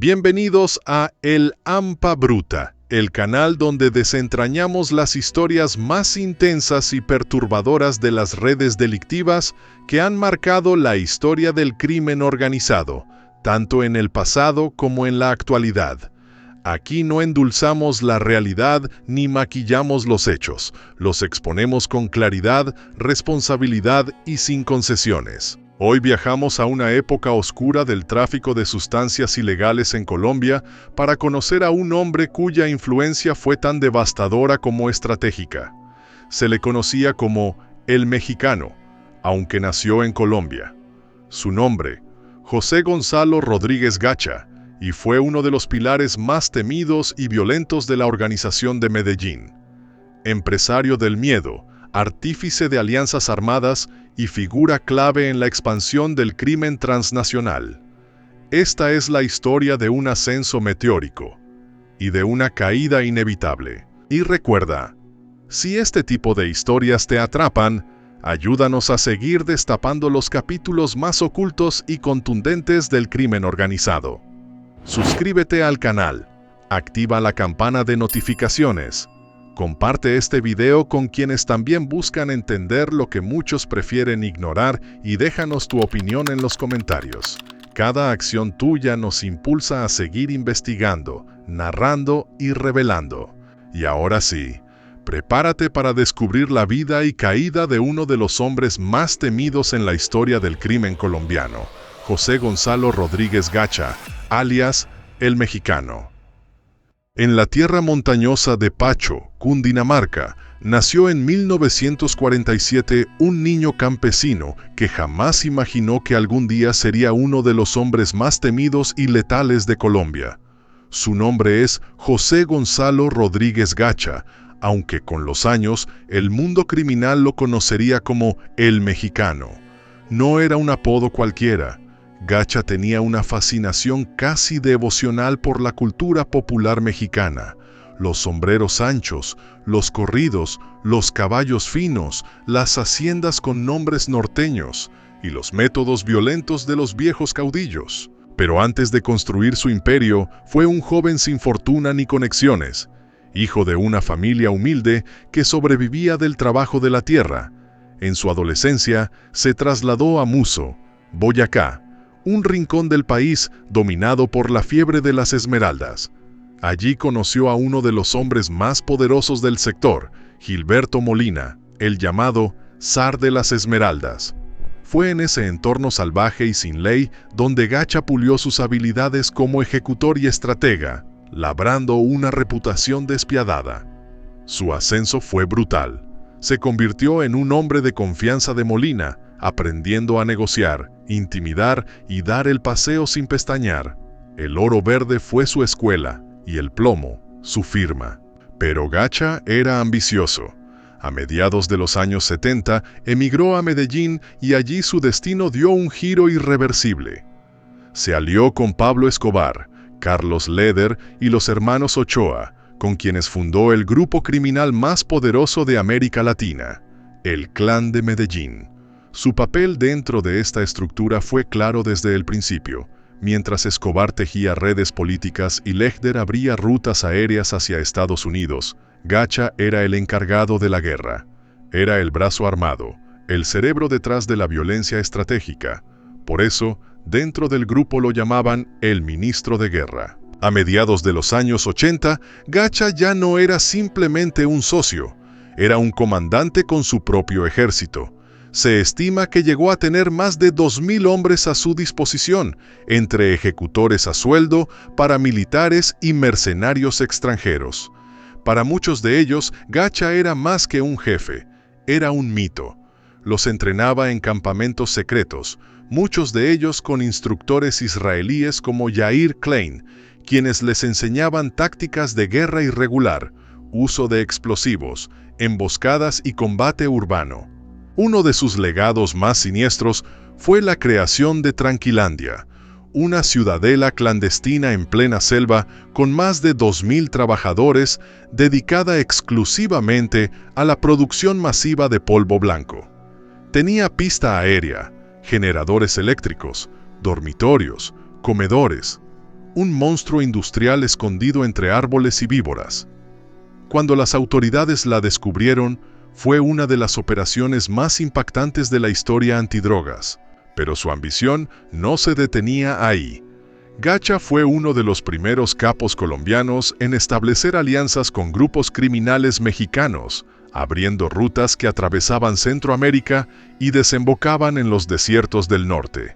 Bienvenidos a El Hampa Bruta, el canal donde desentrañamos las historias más intensas y perturbadoras de las redes delictivas que han marcado la historia del crimen organizado, tanto en el pasado como en la actualidad. Aquí no endulzamos la realidad ni maquillamos los hechos, los exponemos con claridad, responsabilidad y sin concesiones. Hoy viajamos a una época oscura del tráfico de sustancias ilegales en Colombia para conocer a un hombre cuya influencia fue tan devastadora como estratégica. Se le conocía como El Mexicano, aunque nació en Colombia. Su nombre, José Gonzalo Rodríguez Gacha, y fue uno de los pilares más temidos y violentos de la organización de Medellín. Empresario del miedo, artífice de alianzas armadas y figura clave en la expansión del crimen transnacional. Esta es la historia de un ascenso meteórico y de una caída inevitable. Y recuerda, si este tipo de historias te atrapan, ayúdanos a seguir destapando los capítulos más ocultos y contundentes del crimen organizado. Suscríbete al canal, activa la campana de notificaciones, comparte este video con quienes también buscan entender lo que muchos prefieren ignorar y déjanos tu opinión en los comentarios. Cada acción tuya nos impulsa a seguir investigando, narrando y revelando. Y ahora sí, prepárate para descubrir la vida y caída de uno de los hombres más temidos en la historia del crimen colombiano, José Gonzalo Rodríguez Gacha, alias El Mexicano. En la tierra montañosa de Pacho, Cundinamarca, nació en 1947 un niño campesino que jamás imaginó que algún día sería uno de los hombres más temidos y letales de Colombia. Su nombre es José Gonzalo Rodríguez Gacha, aunque con los años el mundo criminal lo conocería como El Mexicano. No era un apodo cualquiera. Gacha tenía una fascinación casi devocional por la cultura popular mexicana. Los sombreros anchos, los corridos, los caballos finos, las haciendas con nombres norteños y los métodos violentos de los viejos caudillos. Pero antes de construir su imperio, fue un joven sin fortuna ni conexiones, hijo de una familia humilde que sobrevivía del trabajo de la tierra. En su adolescencia, se trasladó a Muso, Boyacá, un rincón del país dominado por la fiebre de las esmeraldas. Allí conoció a uno de los hombres más poderosos del sector, Gilberto Molina, el llamado Zar de las Esmeraldas. Fue en ese entorno salvaje y sin ley donde Gacha pulió sus habilidades como ejecutor y estratega, labrando una reputación despiadada. Su ascenso fue brutal. Se convirtió en un hombre de confianza de Molina, aprendiendo a negociar, intimidar y dar el paseo sin pestañear. El oro verde fue su escuela y el plomo, su firma. Pero Gacha era ambicioso. A mediados de los años 70, emigró a Medellín y allí su destino dio un giro irreversible. Se alió con Pablo Escobar, Carlos Leder y los hermanos Ochoa, con quienes fundó el grupo criminal más poderoso de América Latina, el Clan de Medellín. Su papel dentro de esta estructura fue claro desde el principio. Mientras Escobar tejía redes políticas y Leder abría rutas aéreas hacia Estados Unidos, Gacha era el encargado de la guerra. Era el brazo armado, el cerebro detrás de la violencia estratégica. Por eso, dentro del grupo lo llamaban el ministro de guerra. A mediados de los años 80, Gacha ya no era simplemente un socio, era un comandante con su propio ejército. Se estima que llegó a tener más de 2.000 hombres a su disposición, entre ejecutores a sueldo, paramilitares y mercenarios extranjeros. Para muchos de ellos, Gacha era más que un jefe, era un mito. Los entrenaba en campamentos secretos, muchos de ellos con instructores israelíes como Yair Klein, quienes les enseñaban tácticas de guerra irregular, uso de explosivos, emboscadas y combate urbano. Uno de sus legados más siniestros fue la creación de Tranquilandia, una ciudadela clandestina en plena selva con más de 2.000 trabajadores dedicada exclusivamente a la producción masiva de polvo blanco. Tenía pista aérea, generadores eléctricos, dormitorios, comedores. un monstruo industrial escondido entre árboles y víboras. Cuando las autoridades la descubrieron, fue una de las operaciones más impactantes de la historia antidrogas, pero su ambición no se detenía ahí. Gacha fue uno de los primeros capos colombianos en establecer alianzas con grupos criminales mexicanos, abriendo rutas que atravesaban Centroamérica y desembocaban en los desiertos del norte.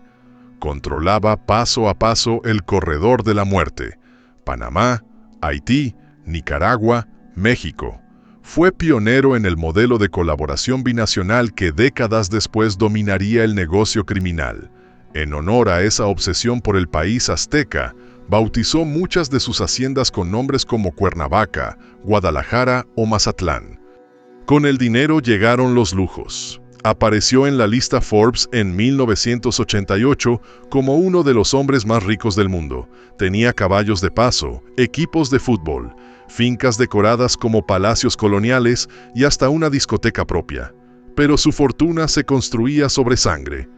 Controlaba paso a paso el corredor de la muerte: Panamá, Haití, Nicaragua, México. Fue pionero en el modelo de colaboración binacional que décadas después dominaría el negocio criminal. En honor a esa obsesión por el país azteca, bautizó muchas de sus haciendas con nombres como Cuernavaca, Guadalajara o Mazatlán. Con el dinero llegaron los lujos. Apareció en la lista Forbes en 1988 como uno de los hombres más ricos del mundo. Tenía caballos de paso, equipos de fútbol, fincas decoradas como palacios coloniales y hasta una discoteca propia. Pero su fortuna se construía sobre sangre.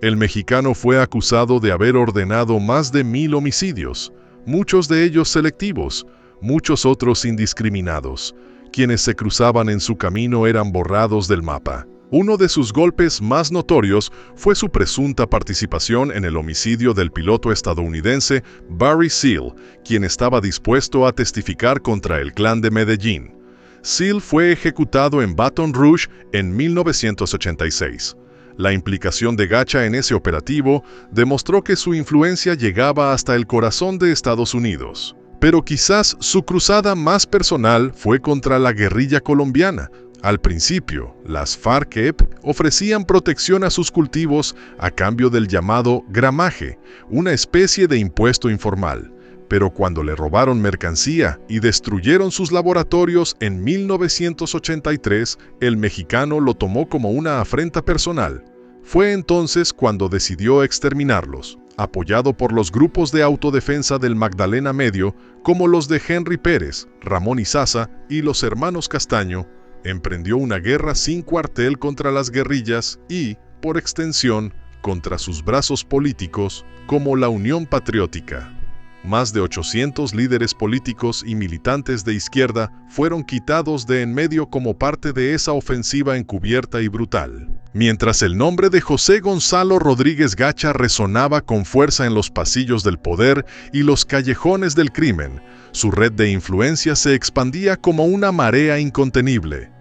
El mexicano fue acusado de haber ordenado más de 1000 homicidios, muchos de ellos selectivos, muchos otros indiscriminados. Quienes se cruzaban en su camino eran borrados del mapa. Uno de sus golpes más notorios fue su presunta participación en el homicidio del piloto estadounidense Barry Seal, quien estaba dispuesto a testificar contra el clan de Medellín. Seal fue ejecutado en Baton Rouge en 1986. La implicación de Gacha en ese operativo demostró que su influencia llegaba hasta el corazón de Estados Unidos. Pero quizás su cruzada más personal fue contra la guerrilla colombiana. Al principio, las FARC-EP ofrecían protección a sus cultivos a cambio del llamado gramaje, una especie de impuesto informal. Pero cuando le robaron mercancía y destruyeron sus laboratorios en 1983, el mexicano lo tomó como una afrenta personal. Fue entonces cuando decidió exterminarlos, apoyado por los grupos de autodefensa del Magdalena Medio, como los de Henry Pérez, Ramón Izaza y los hermanos Castaño. Emprendió una guerra sin cuartel contra las guerrillas y, por extensión, contra sus brazos políticos, como la Unión Patriótica. Más de 800 líderes políticos y militantes de izquierda fueron quitados de en medio como parte de esa ofensiva encubierta y brutal. Mientras el nombre de José Gonzalo Rodríguez Gacha resonaba con fuerza en los pasillos del poder y los callejones del crimen, su red de influencia se expandía como una marea incontenible.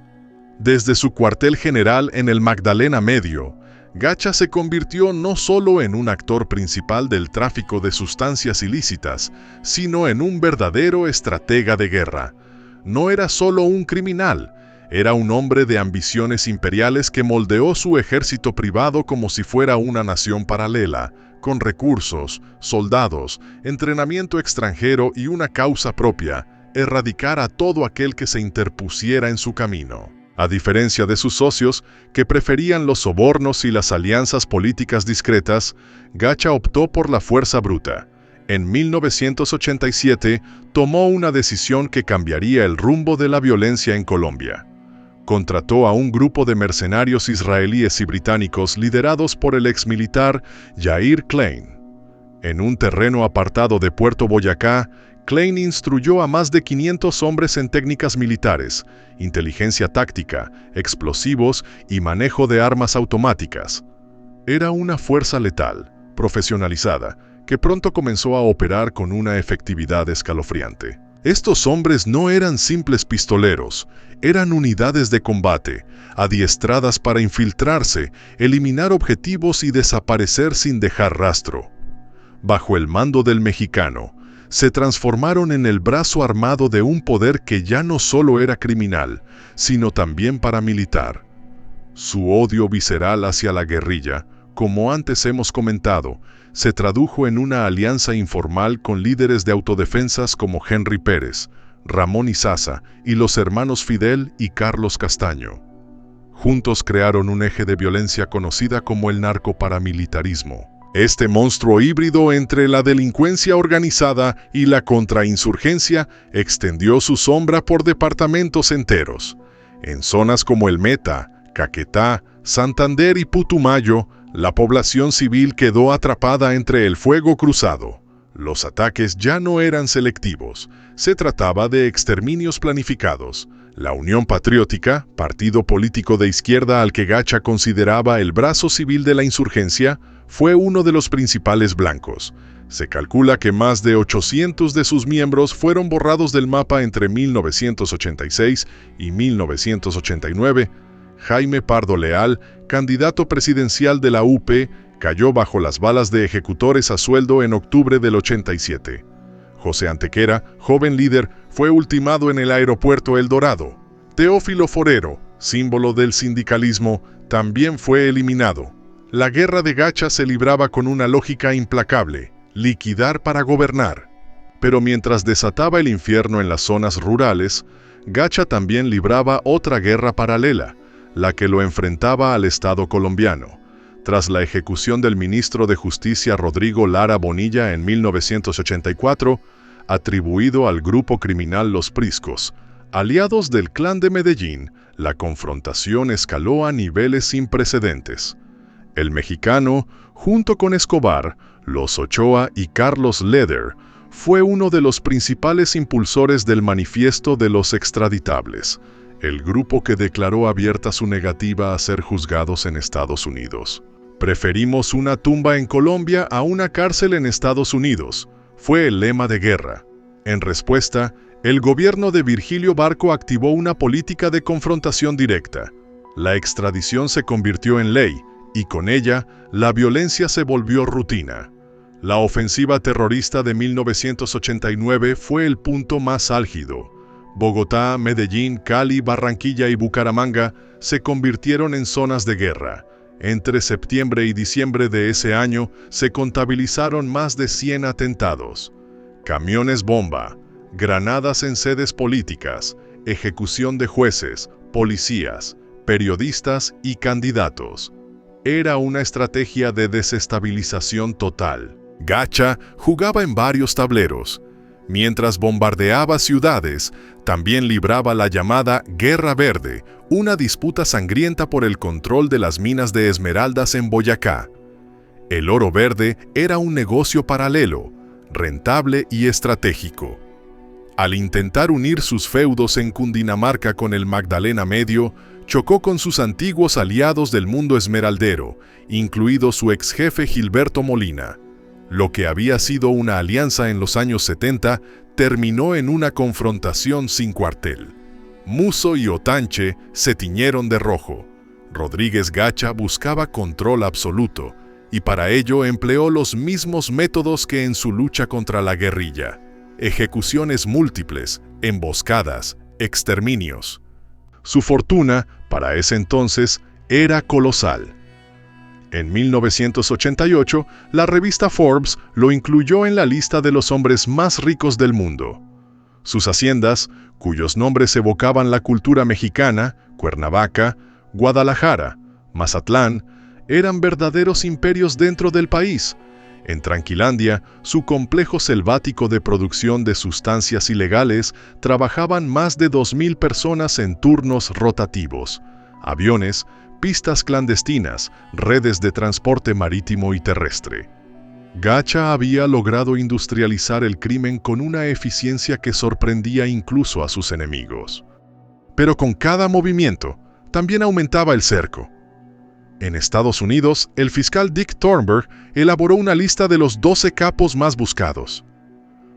Desde su cuartel general en el Magdalena Medio, Gacha se convirtió no solo en un actor principal del tráfico de sustancias ilícitas, sino en un verdadero estratega de guerra. No era solo un criminal, era un hombre de ambiciones imperiales que moldeó su ejército privado como si fuera una nación paralela, con recursos, soldados, entrenamiento extranjero y una causa propia: erradicar a todo aquel que se interpusiera en su camino. A diferencia de sus socios, que preferían los sobornos y las alianzas políticas discretas, Gacha optó por la fuerza bruta. En 1987, tomó una decisión que cambiaría el rumbo de la violencia en Colombia. Contrató a un grupo de mercenarios israelíes y británicos liderados por el exmilitar Yair Klein. En un terreno apartado de Puerto Boyacá, Klein instruyó a más de 500 hombres en técnicas militares, inteligencia táctica, explosivos y manejo de armas automáticas. Era una fuerza letal, profesionalizada, que pronto comenzó a operar con una efectividad escalofriante. Estos hombres no eran simples pistoleros, eran unidades de combate, adiestradas para infiltrarse, eliminar objetivos y desaparecer sin dejar rastro. Bajo el mando del mexicano, se transformaron en el brazo armado de un poder que ya no solo era criminal, sino también paramilitar. Su odio visceral hacia la guerrilla, como antes hemos comentado, se tradujo en una alianza informal con líderes de autodefensas como Henry Pérez, Ramón Izaza y los hermanos Fidel y Carlos Castaño. Juntos crearon un eje de violencia conocida como el narcoparamilitarismo. Este monstruo híbrido entre la delincuencia organizada y la contrainsurgencia extendió su sombra por departamentos enteros. En zonas como el Meta, Caquetá, Santander y Putumayo, la población civil quedó atrapada entre el fuego cruzado. Los ataques ya no eran selectivos, se trataba de exterminios planificados. La Unión Patriótica, partido político de izquierda al que Gacha consideraba el brazo civil de la insurgencia, fue uno de los principales blancos. Se calcula que más de 800 de sus miembros fueron borrados del mapa entre 1986 y 1989. Jaime Pardo Leal, candidato presidencial de la UP, cayó bajo las balas de ejecutores a sueldo en octubre del 87. José Antequera, joven líder, fue ultimado en el aeropuerto El Dorado. Teófilo Forero, símbolo del sindicalismo, también fue eliminado. La guerra de Gacha se libraba con una lógica implacable: liquidar para gobernar. Pero mientras desataba el infierno en las zonas rurales, Gacha también libraba otra guerra paralela, la que lo enfrentaba al Estado colombiano. Tras la ejecución del ministro de Justicia Rodrigo Lara Bonilla en 1984, atribuido al grupo criminal Los Priscos, aliados del Clan de Medellín, la confrontación escaló a niveles sin precedentes. El mexicano, junto con Escobar, Los Ochoa y Carlos Leder, fue uno de los principales impulsores del Manifiesto de los Extraditables, el grupo que declaró abierta su negativa a ser juzgados en Estados Unidos. Preferimos una tumba en Colombia a una cárcel en Estados Unidos, fue el lema de guerra. En respuesta, el gobierno de Virgilio Barco activó una política de confrontación directa. La extradición se convirtió en ley, y con ella, la violencia se volvió rutina. La ofensiva terrorista de 1989 fue el punto más álgido. Bogotá, Medellín, Cali, Barranquilla y Bucaramanga se convirtieron en zonas de guerra. Entre septiembre y diciembre de ese año se contabilizaron más de 100 atentados. Camiones bomba, granadas en sedes políticas, ejecución de jueces, policías, periodistas y candidatos. Era una estrategia de desestabilización total. Gacha jugaba en varios tableros. Mientras bombardeaba ciudades, también libraba la llamada Guerra Verde, una disputa sangrienta por el control de las minas de esmeraldas en Boyacá. El oro verde era un negocio paralelo, rentable y estratégico. Al intentar unir sus feudos en Cundinamarca con el Magdalena Medio, chocó con sus antiguos aliados del mundo esmeraldero, incluido su ex jefe Gilberto Molina. Lo que había sido una alianza en los años 70 terminó en una confrontación sin cuartel. Musso y Otanche se tiñeron de rojo. Rodríguez Gacha buscaba control absoluto, y para ello empleó los mismos métodos que en su lucha contra la guerrilla: ejecuciones múltiples, emboscadas, exterminios. Su fortuna, para ese entonces, era colosal. En 1988, la revista Forbes lo incluyó en la lista de los hombres más ricos del mundo. Sus haciendas, cuyos nombres evocaban la cultura mexicana, Cuernavaca, Guadalajara, Mazatlán, eran verdaderos imperios dentro del país. En Tranquilandia, su complejo selvático de producción de sustancias ilegales, trabajaban más de 2.000 personas en turnos rotativos, aviones, pistas clandestinas, redes de transporte marítimo y terrestre. Gacha había logrado industrializar el crimen con una eficiencia que sorprendía incluso a sus enemigos. Pero con cada movimiento, también aumentaba el cerco. En Estados Unidos, el fiscal Dick Thornburg elaboró una lista de los 12 capos más buscados.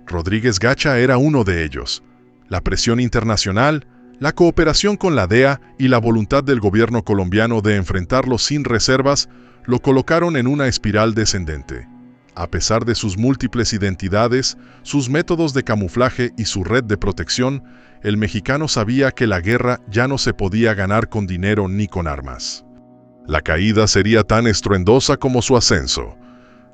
Rodríguez Gacha era uno de ellos. La presión internacional, la cooperación con la DEA y la voluntad del gobierno colombiano de enfrentarlo sin reservas lo colocaron en una espiral descendente. A pesar de sus múltiples identidades, sus métodos de camuflaje y su red de protección, el mexicano sabía que la guerra ya no se podía ganar con dinero ni con armas. La caída sería tan estruendosa como su ascenso.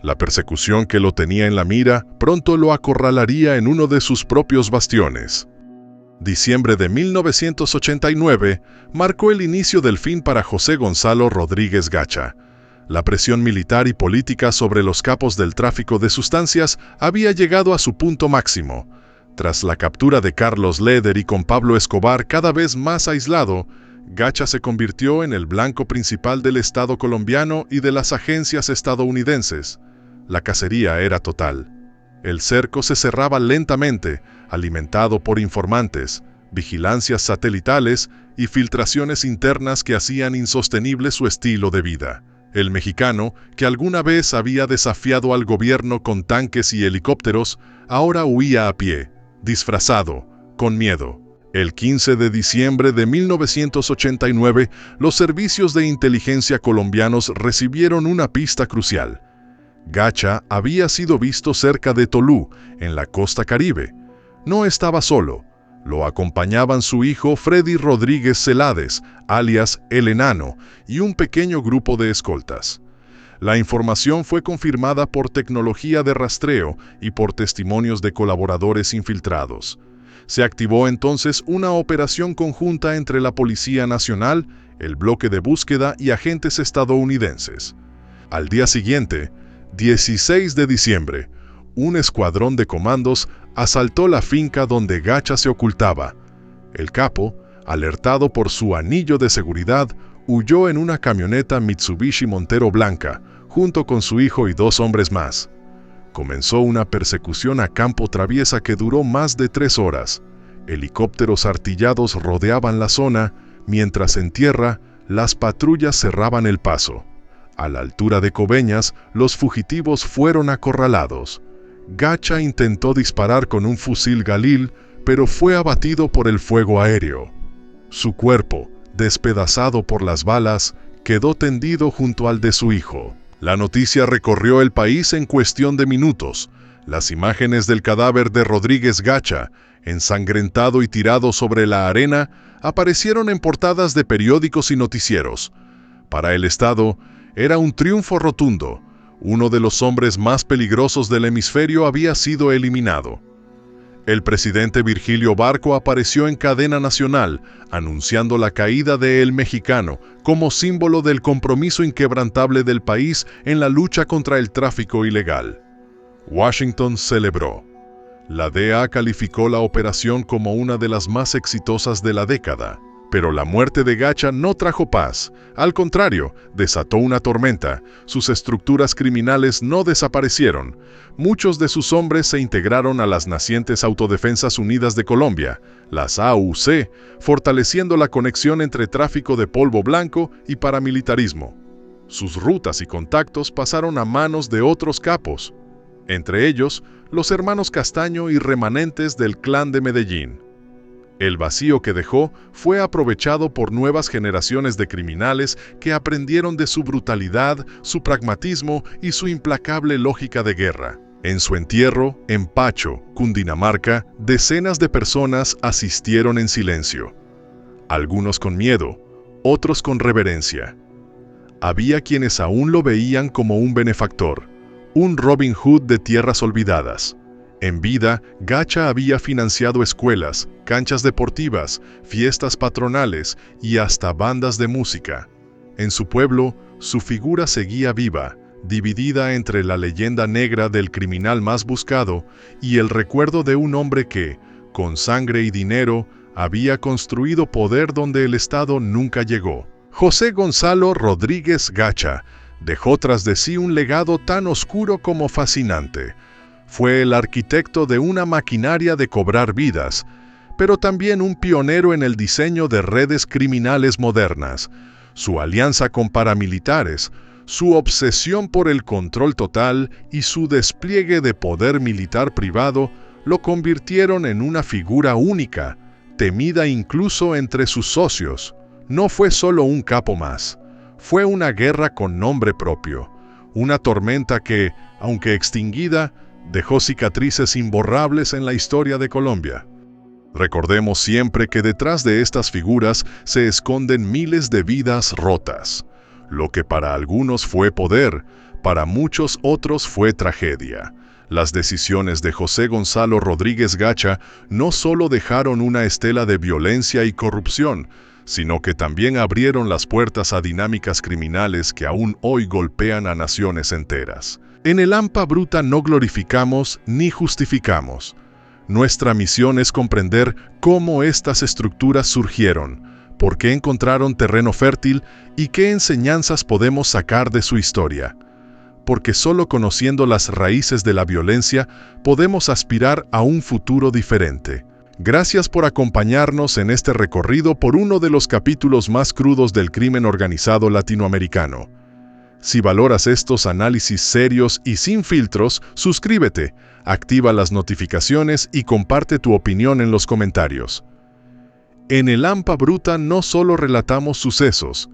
La persecución que lo tenía en la mira pronto lo acorralaría en uno de sus propios bastiones. Diciembre de 1989 marcó el inicio del fin para José Gonzalo Rodríguez Gacha. La presión militar y política sobre los capos del tráfico de sustancias había llegado a su punto máximo. Tras la captura de Carlos Leder y con Pablo Escobar cada vez más aislado, Gacha se convirtió en el blanco principal del Estado colombiano y de las agencias estadounidenses. La cacería era total. El cerco se cerraba lentamente, alimentado por informantes, vigilancias satelitales y filtraciones internas que hacían insostenible su estilo de vida. El mexicano, que alguna vez había desafiado al gobierno con tanques y helicópteros, ahora huía a pie, disfrazado, con miedo. El 15 de diciembre de 1989, los servicios de inteligencia colombianos recibieron una pista crucial. Gacha había sido visto cerca de Tolú, en la costa Caribe. No estaba solo. Lo acompañaban su hijo Freddy Rodríguez Celades, alias El Enano, y un pequeño grupo de escoltas. La información fue confirmada por tecnología de rastreo y por testimonios de colaboradores infiltrados. Se activó entonces una operación conjunta entre la Policía Nacional, el bloque de búsqueda y agentes estadounidenses. Al día siguiente, 16 de diciembre, un escuadrón de comandos asaltó la finca donde Gacha se ocultaba. El capo, alertado por su anillo de seguridad, huyó en una camioneta Mitsubishi Montero blanca, junto con su hijo y 2 hombres más. Comenzó una persecución a campo traviesa que duró más de 3 horas. Helicópteros artillados rodeaban la zona, mientras en tierra las patrullas cerraban el paso. A la altura de Coveñas, los fugitivos fueron acorralados. Gacha intentó disparar con un fusil Galil, pero fue abatido por el fuego aéreo. Su cuerpo, despedazado por las balas, quedó tendido junto al de su hijo. La noticia recorrió el país en cuestión de minutos. Las imágenes del cadáver de Rodríguez Gacha, ensangrentado y tirado sobre la arena, aparecieron en portadas de periódicos y noticieros. Para el Estado, era un triunfo rotundo. Uno de los hombres más peligrosos del hemisferio había sido eliminado. El presidente Virgilio Barco apareció en cadena nacional, anunciando la caída de El Mexicano como símbolo del compromiso inquebrantable del país en la lucha contra el tráfico ilegal. Washington celebró. La DEA calificó la operación como una de las más exitosas de la década. Pero la muerte de Gacha no trajo paz. Al contrario, desató una tormenta. Sus estructuras criminales no desaparecieron. Muchos de sus hombres se integraron a las nacientes Autodefensas Unidas de Colombia, las AUC, fortaleciendo la conexión entre tráfico de polvo blanco y paramilitarismo. Sus rutas y contactos pasaron a manos de otros capos, entre ellos los hermanos Castaño y remanentes del Clan de Medellín. El vacío que dejó fue aprovechado por nuevas generaciones de criminales que aprendieron de su brutalidad, su pragmatismo y su implacable lógica de guerra. En su entierro, en Pacho, Cundinamarca, decenas de personas asistieron en silencio. Algunos con miedo, otros con reverencia. Había quienes aún lo veían como un benefactor, un Robin Hood de tierras olvidadas. En vida, Gacha había financiado escuelas, canchas deportivas, fiestas patronales y hasta bandas de música. En su pueblo, su figura seguía viva, dividida entre la leyenda negra del criminal más buscado y el recuerdo de un hombre que, con sangre y dinero, había construido poder donde el Estado nunca llegó. José Gonzalo Rodríguez Gacha dejó tras de sí un legado tan oscuro como fascinante. Fue el arquitecto de una maquinaria de cobrar vidas, pero también un pionero en el diseño de redes criminales modernas. Su alianza con paramilitares, su obsesión por el control total y su despliegue de poder militar privado lo convirtieron en una figura única, temida incluso entre sus socios. No fue solo un capo más, fue una guerra con nombre propio, una tormenta que, aunque extinguida, dejó cicatrices imborrables en la historia de Colombia. Recordemos siempre que detrás de estas figuras se esconden miles de vidas rotas. Lo que para algunos fue poder, para muchos otros fue tragedia. Las decisiones de José Gonzalo Rodríguez Gacha no solo dejaron una estela de violencia y corrupción, sino que también abrieron las puertas a dinámicas criminales que aún hoy golpean a naciones enteras. En el AMPA Bruta no glorificamos ni justificamos. Nuestra misión es comprender cómo estas estructuras surgieron, por qué encontraron terreno fértil y qué enseñanzas podemos sacar de su historia. porque solo conociendo las raíces de la violencia podemos aspirar a un futuro diferente. Gracias por acompañarnos en este recorrido por uno de los capítulos más crudos del crimen organizado latinoamericano. Si valoras estos análisis serios y sin filtros, suscríbete, activa las notificaciones y comparte tu opinión en los comentarios. En el Hampa Bruta no solo relatamos sucesos,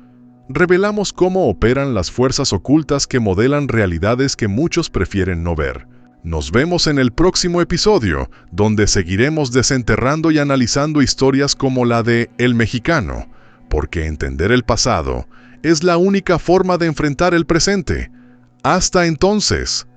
revelamos cómo operan las fuerzas ocultas que modelan realidades que muchos prefieren no ver. Nos vemos en el próximo episodio, donde seguiremos desenterrando y analizando historias como la de El Mexicano, porque entender el pasado es la única forma de enfrentar el presente. Hasta entonces.